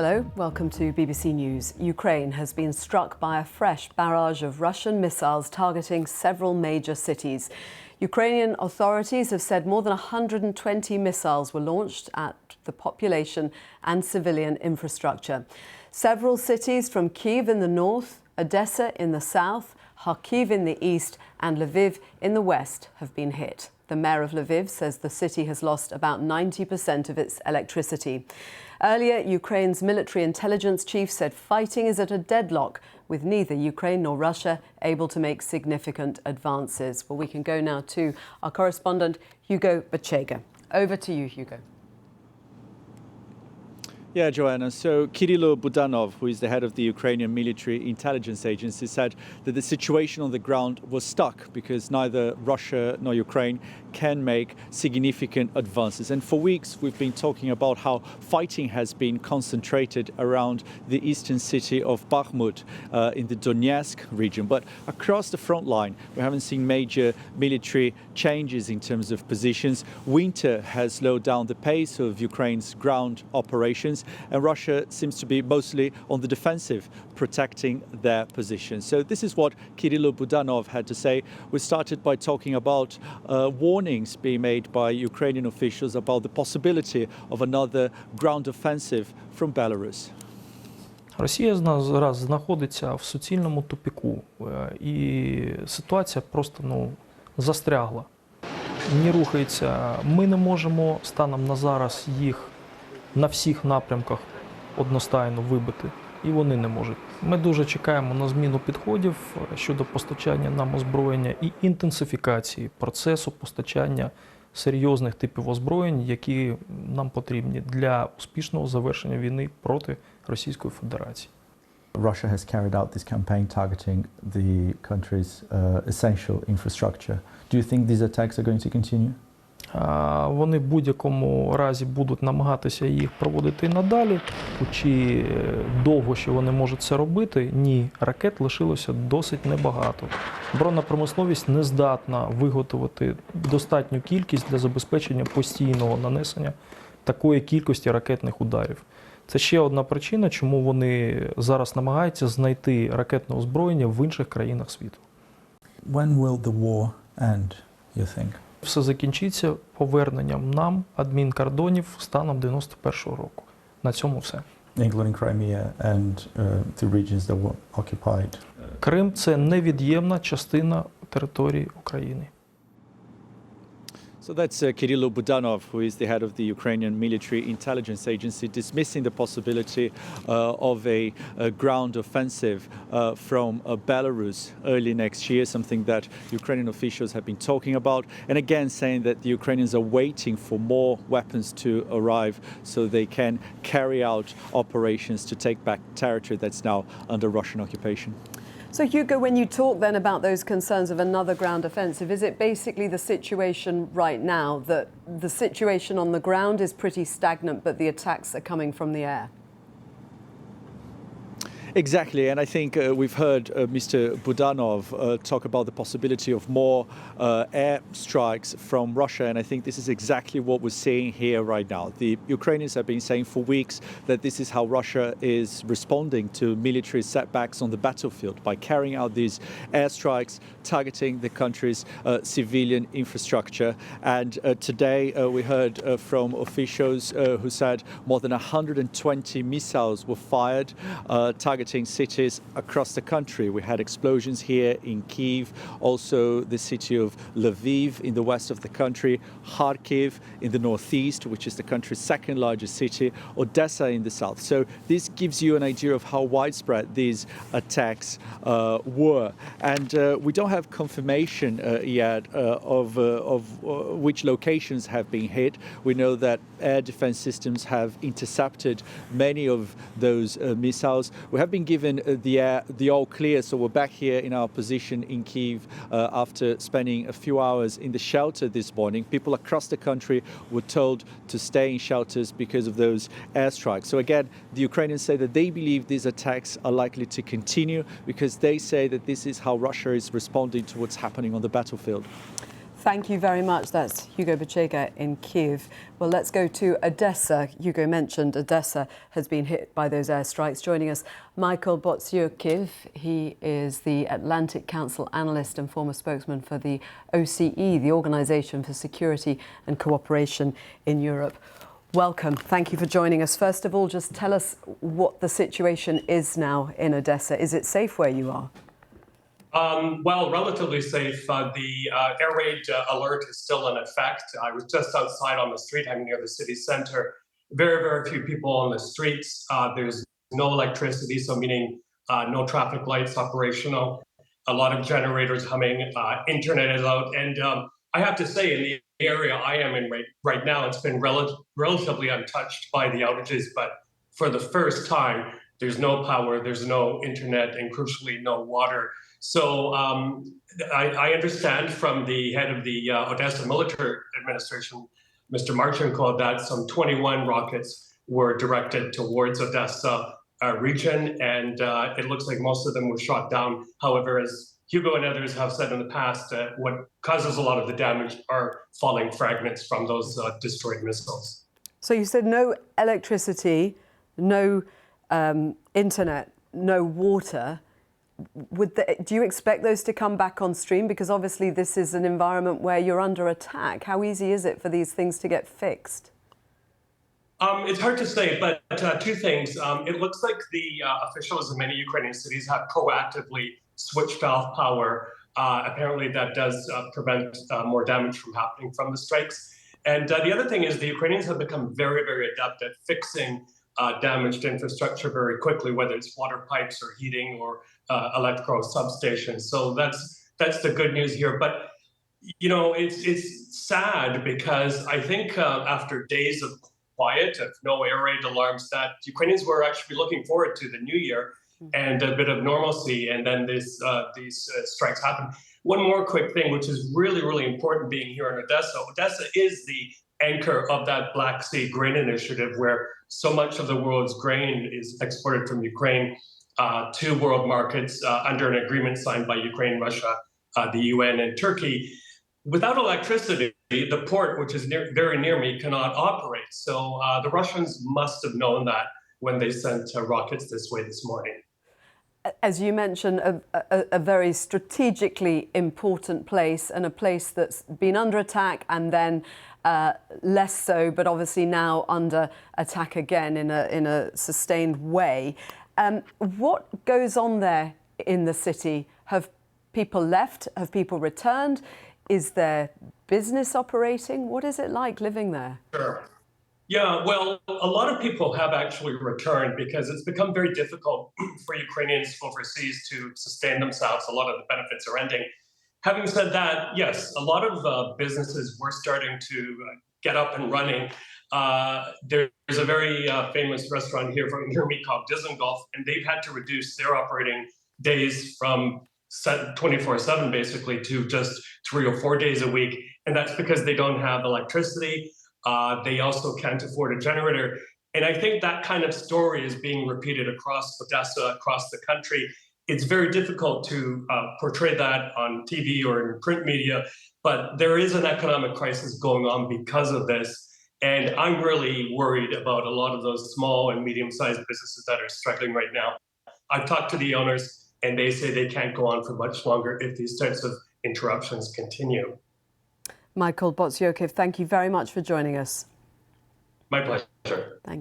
Hello, welcome to BBC News. Ukraine has been struck by a fresh barrage of Russian missiles targeting several major cities. Ukrainian authorities have said more than 120 missiles were launched at the population and civilian infrastructure. Several cities from Kyiv in the north, Odesa in the south, Kharkiv in the east and Lviv in the west have been hit. The mayor of Lviv says the city has lost about 90% of its electricity. Earlier, Ukraine's military intelligence chief said fighting is at a deadlock, with neither Ukraine nor Russia able to make significant advances. Well, we can go now to our correspondent, Hugo Bachega. Over to you, Hugo. Yeah, Joanna. So Kyrylo Budanov, who is the head of the Ukrainian military intelligence agency, said that the situation on the ground was stuck because neither Russia nor Ukraine can make significant advances. And for weeks, we've been talking about how fighting has been concentrated around the eastern city of Bakhmut in the Donetsk region. But across the front line, we haven't seen major military changes in terms of positions. Winter has slowed down the pace of Ukraine's ground operations, and Russia seems to be mostly on the defensive, protecting their position. So this is what Kyrylo Budanov had to say. We started by talking about warnings being made by Ukrainian officials about the possibility of another ground offensive from Belarus. Росія зараз знаходиться в суцільному тупіку, і ситуація просто застрягла. Не рухається. Ми не можемо станом на зараз їх на всіх напрямках одностайно вибити, і вони не можуть. Ми дуже чекаємо на зміну підходів щодо постачання нам озброєння і інтенсифікації процесу постачання серйозних типів озброєнь, які нам потрібні для успішного завершення війни проти Російської Федерації. Russia has carried out this campaign targeting the country's essential infrastructure. Do you think these attacks are going to continue? Вони в будь-якому разі будуть намагатися їх проводити і надалі. Чи довго ще вони можуть це робити? Ні. Ракет лишилося досить небагато. Оборонна промисловість не здатна виготовити достатню кількість для забезпечення постійного нанесення такої кількості ракетних ударів. Це ще одна причина, чому вони зараз намагаються знайти ракетне озброєння в інших країнах світу. When will the war end, you think? Все закінчиться поверненням нам адмінкордонів станом 91-го року. На цьому все. Including Crimea and the regions that were occupied. Крим – це невід'ємна частина території України. So that's Kyrylo Budanov, who is the head of the Ukrainian military intelligence agency, dismissing the possibility of a ground offensive from Belarus early next year, something that Ukrainian officials have been talking about, and again saying that the Ukrainians are waiting for more weapons to arrive so they can carry out operations to take back territory that's now under Russian occupation. So Hugo, when you talk then about those concerns of another ground offensive, is it basically the situation right now that the situation on the ground is pretty stagnant, but the attacks are coming from the air? Exactly, and I think we've heard Mr. Budanov talk about the possibility of more air strikes from Russia, and I think this is exactly what we're seeing here right now. The Ukrainians have been saying for weeks that this is how Russia is responding to military setbacks on the battlefield, by carrying out these airstrikes, targeting the country's civilian infrastructure. And today we heard from officials who said more than 120 missiles were fired, targeting cities across the country. We had explosions here in Kyiv, also the city of Lviv in the west of the country, Kharkiv in the northeast, which is the country's second largest city, Odesa in the south. So this gives you an idea of how widespread these attacks were. And we don't have confirmation yet of which locations have been hit. We know that air defense systems have intercepted many of those missiles. We have been given the all clear, so we're back here in our position in Kyiv after spending a few hours in the shelter this morning. People across the country were told to stay in shelters because of those airstrikes. So again, the Ukrainians say that they believe these attacks are likely to continue because they say that this is how Russia is responding to what's happening on the battlefield. Thank you very much. That's Hugo Bachega in Kyiv. Well, let's go to Odesa. Hugo mentioned Odesa has been hit by those airstrikes. Joining us, Michael Botsyukiev. He is the Atlantic Council analyst and former spokesman for the OCE, the Organisation for Security and Cooperation in Europe. Welcome. Thank you for joining us. First of all, just tell us what the situation is now in Odesa. Is it safe where you are? Well, relatively safe. The air raid alert is still in effect. I was just outside on the street. I'm near the city center. Very, very few people on the streets. There's no electricity, so meaning no traffic lights operational. A lot of generators humming. Internet is out. And I have to say, in the area I am in right now, it's been relatively untouched by the outages. But for the first time, there's no power, there's no internet, and crucially, no water. So I understand from the head of the Odessa military administration, Mr. Marchenko, that some 21 rockets were directed towards Odessa region, and it looks like most of them were shot down. However, as Hugo and others have said in the past, what causes a lot of the damage are falling fragments from those destroyed missiles. So you said no electricity, no internet, no water. Do you expect those to come back on stream? Because obviously this is an environment where you're under attack. How easy is it for these things to get fixed? It's hard to say, but two things. It looks like the officials in many Ukrainian cities have proactively switched off power. Apparently that does prevent more damage from happening from the strikes. And the other thing is the Ukrainians have become very, very adept at fixing damaged infrastructure very quickly, whether it's water pipes or heating or electrical substations. So that's the good news here. But you know, it's sad because I think after days of quiet, of no air raid alarms, that Ukrainians were actually looking forward to the new year and a bit of normalcy, and then these strikes happen. One more quick thing, which is really, really important being here in Odessa. Odessa is the anchor of that Black Sea grain initiative, where so much of the world's grain is exported from Ukraine to world markets under an agreement signed by Ukraine, Russia, the UN, and Turkey. Without electricity, the port, which is very near me, cannot operate. So the Russians must have known that when they sent rockets this way this morning. As you mentioned, a very strategically important place, and a place that's been under attack and then less so, but obviously now under attack again in a sustained way. What goes on there in the city? Have people left? Have people returned? Is there business operating? What is it like living there? Sure. Yeah, well, a lot of people have actually returned because it's become very difficult for Ukrainians overseas to sustain themselves. A lot of the benefits are ending. Having said that, yes, a lot of businesses were starting to get up and running. There's a very famous restaurant here near me called Dizengoff, and they've had to reduce their operating days from 24/7 basically to just 3 or 4 days a week. And that's because they don't have electricity. They also can't afford a generator. And I think that kind of story is being repeated across Odessa, across the country. It's very difficult to portray that on TV or in print media, but there is an economic crisis going on because of this. And I'm really worried about a lot of those small and medium-sized businesses that are struggling right now. I've talked to the owners, and they say they can't go on for much longer if these types of interruptions continue. Michael Botsyukiev, thank you very much for joining us. My pleasure. Thanks.